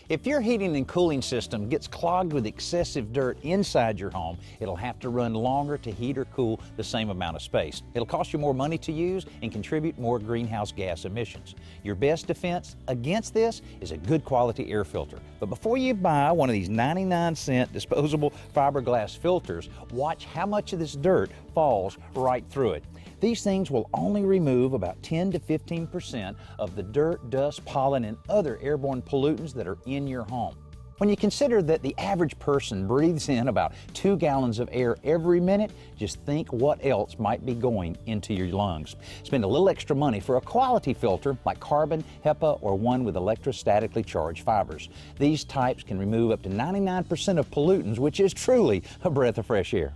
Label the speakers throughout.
Speaker 1: If your heating and cooling system gets clogged with excessive dirt inside your home, it'll have to run longer to heat or cool the same amount of space. It'll cost you more money to use and contribute more greenhouse gas emissions. Your best defense against this is a good quality air filter. But before you buy one of these 99-cent disposable fiberglass filters, watch how much of this dirt falls right through it. These things will only remove about 10 to 15% of the dirt, dust, pollen, and other airborne pollutants that are in your home. When you consider that the average person breathes in about 2 gallons of air every minute, just think what else might be going into your lungs. Spend a little extra money for a quality filter like carbon, HEPA, or one with electrostatically charged fibers. These types can remove up to 99% of pollutants, which is truly a breath of fresh air.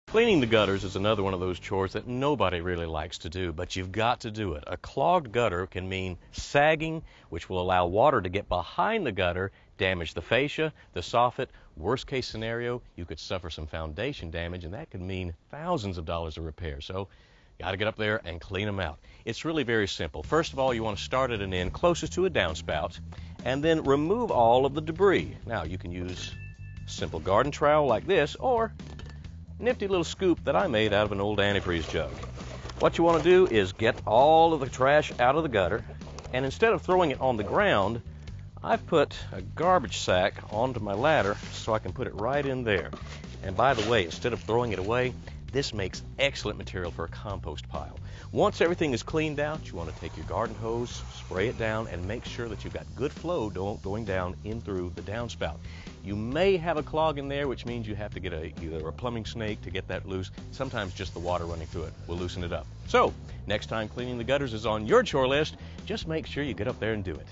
Speaker 2: Cleaning the gutters is another one of those chores that nobody really likes to do, but you've got to do it. A clogged gutter can mean sagging, which will allow water to get behind the gutter, damage the fascia, the soffit. Worst case scenario, you could suffer some foundation damage, and that could mean thousands of dollars of repair. So, got to get up there and clean them out. It's really very simple. First of all, you want to start at an end closest to a downspout, and then remove all of the debris. Now, you can use a simple garden trowel like this, or nifty little scoop that I made out of an old antifreeze jug. What you want to do is get all of the trash out of the gutter, and instead of throwing it on the ground, I've put a garbage sack onto my ladder so I can put it right in there. And by the way, instead of throwing it away, this makes excellent material for a compost pile. Once everything is cleaned out, you want to take your garden hose, spray it down, and make sure that you've got good flow going down in through the downspout. You may have a clog in there, which means you have to get either a plumbing snake to get that loose. Sometimes just the water running through it will loosen it up. So, next time cleaning the gutters is on your chore list, just make sure you get up there and do it.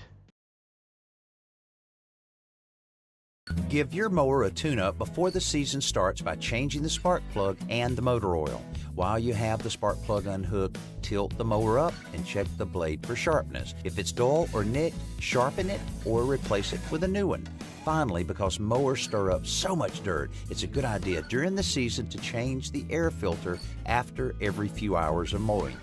Speaker 1: Give your mower a tune-up before the season starts by changing the spark plug and the motor oil. While you have the spark plug unhooked, tilt the mower up and check the blade for sharpness. If it's dull or nicked, sharpen it or replace it with a new one. Finally, because mowers stir up so much dirt, it's a good idea during the season to change the air filter after every few hours of mowing.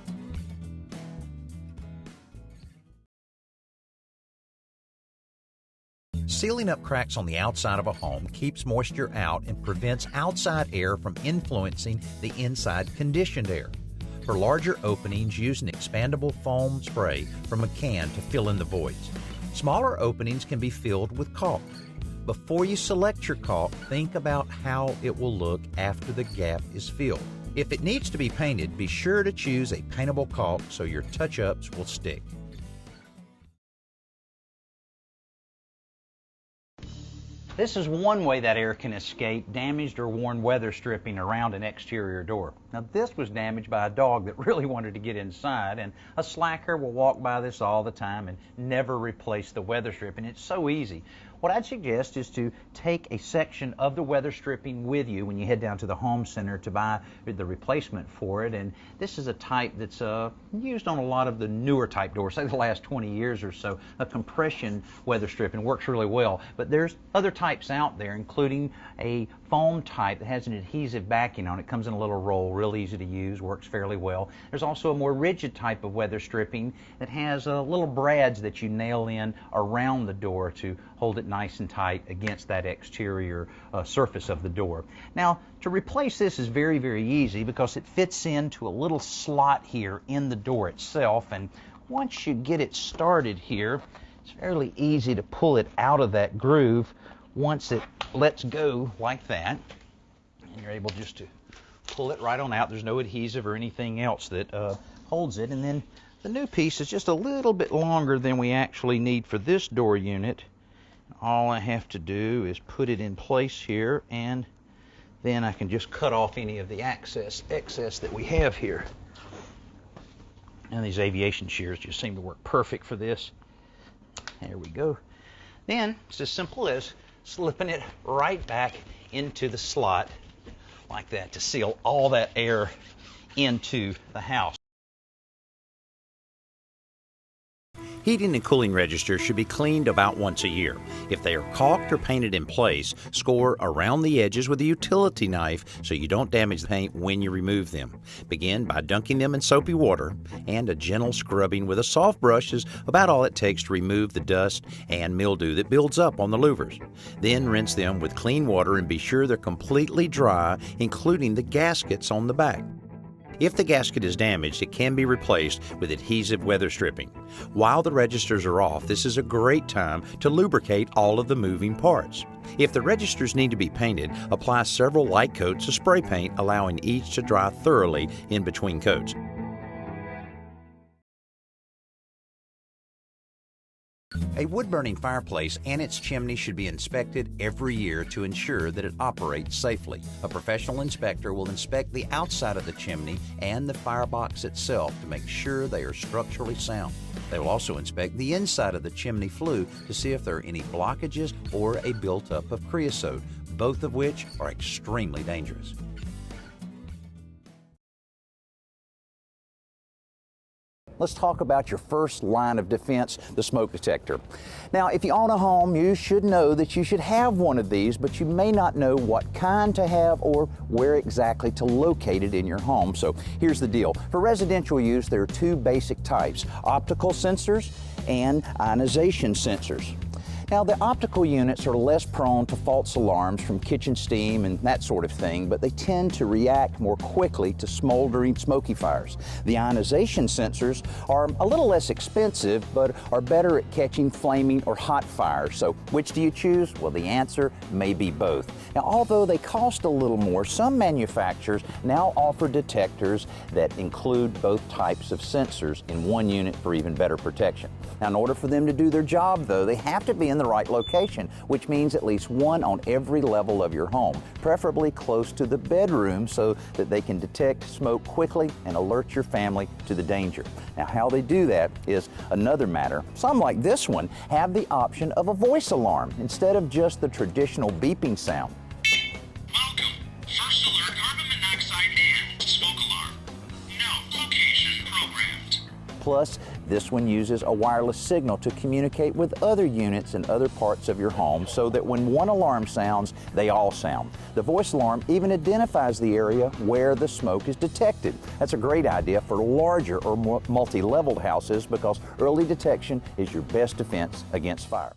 Speaker 1: Sealing up cracks on the outside of a home keeps moisture out and prevents outside air from influencing the inside conditioned air. For larger openings, use an expandable foam spray from a can to fill in the voids. Smaller openings can be filled with caulk. Before you select your caulk, think about how it will look after the gap is filled. If it needs to be painted, be sure to choose a paintable caulk so your touch-ups will stick. This is one way that air can escape damaged or worn weather stripping around an exterior door. Now this was damaged by a dog that really wanted to get inside, and a slacker will walk by this all the time and never replace the weather stripping. It's so easy. What I'd suggest is to take a section of the weather stripping with you when you head down to the home center to buy the replacement for it. And this is a type that's used on a lot of the newer type doors, say the last 20 years or so. A compression weather stripping works really well. But there's other types out there, including a foam type that has an adhesive backing on it. Comes in a little roll, real easy to use, works fairly well. There's also a more rigid type of weather stripping that has little brads that you nail in around the door to hold it nice and tight against that exterior surface of the door. Now, to replace this is very, very easy because it fits into a little slot here in the door itself, and once you get it started here, it's fairly easy to pull it out of that groove once it lets go like that, and you're able just to pull it right on out. There's no adhesive or anything else that holds it, and then the new piece is just a little bit longer than we actually need for this door unit. All I have to do is put it in place here, and then I can just cut off any of the excess that we have here. And these aviation shears just seem to work perfect for this. There we go. Then it's as simple as slipping it right back into the slot like that to seal all that air into the house.
Speaker 3: Heating and cooling registers should be cleaned about once a year. If they are caulked or painted in place, score around the edges with a utility knife so you don't damage the paint when you remove them. Begin by dunking them in soapy water, and a gentle scrubbing with a soft brush is about all it takes to remove the dust and mildew that builds up on the louvers. Then rinse them with clean water and be sure they're completely dry, including the gaskets on the back. If the gasket is damaged, it can be replaced with adhesive weather stripping. While the registers are off, this is a great time to lubricate all of the moving parts. If the registers need to be painted, apply several light coats of spray paint, allowing each to dry thoroughly in between coats. A wood-burning fireplace and its chimney should be inspected every year to ensure that it operates safely. A professional inspector will inspect the outside of the chimney and the firebox itself to make sure they are structurally sound. They will also inspect the inside of the chimney flue to see if there are any blockages or a buildup of creosote, both of which are extremely dangerous.
Speaker 1: Let's talk about your first line of defense, the smoke detector. Now, if you own a home, you should know that you should have one of these, but you may not know what kind to have or where exactly to locate it in your home. So here's the deal. For residential use, there are two basic types: optical sensors and ionization sensors. Now, the optical units are less prone to false alarms from kitchen steam and that sort of thing, but they tend to react more quickly to smoldering smoky fires. The ionization sensors are a little less expensive, but are better at catching flaming or hot fires. So which do you choose? Well, the answer may be both. Now, although they cost a little more, some manufacturers now offer detectors that include both types of sensors in one unit for even better protection. Now, in order for them to do their job, though, they have to be in the right location, which means at least one on every level of your home, preferably close to the bedroom so that they can detect smoke quickly and alert your family to the danger. Now, how they do that is another matter. Some, like this one, have the option of a voice alarm instead of just the traditional beeping sound.
Speaker 4: Welcome. First alert, carbon monoxide and smoke alarm. No location programmed.
Speaker 1: Plus, this one uses a wireless signal to communicate with other units in other parts of your home so that when one alarm sounds, they all sound. The voice alarm even identifies the area where the smoke is detected. That's a great idea for larger or multi-leveled houses because early detection is your best defense against fire.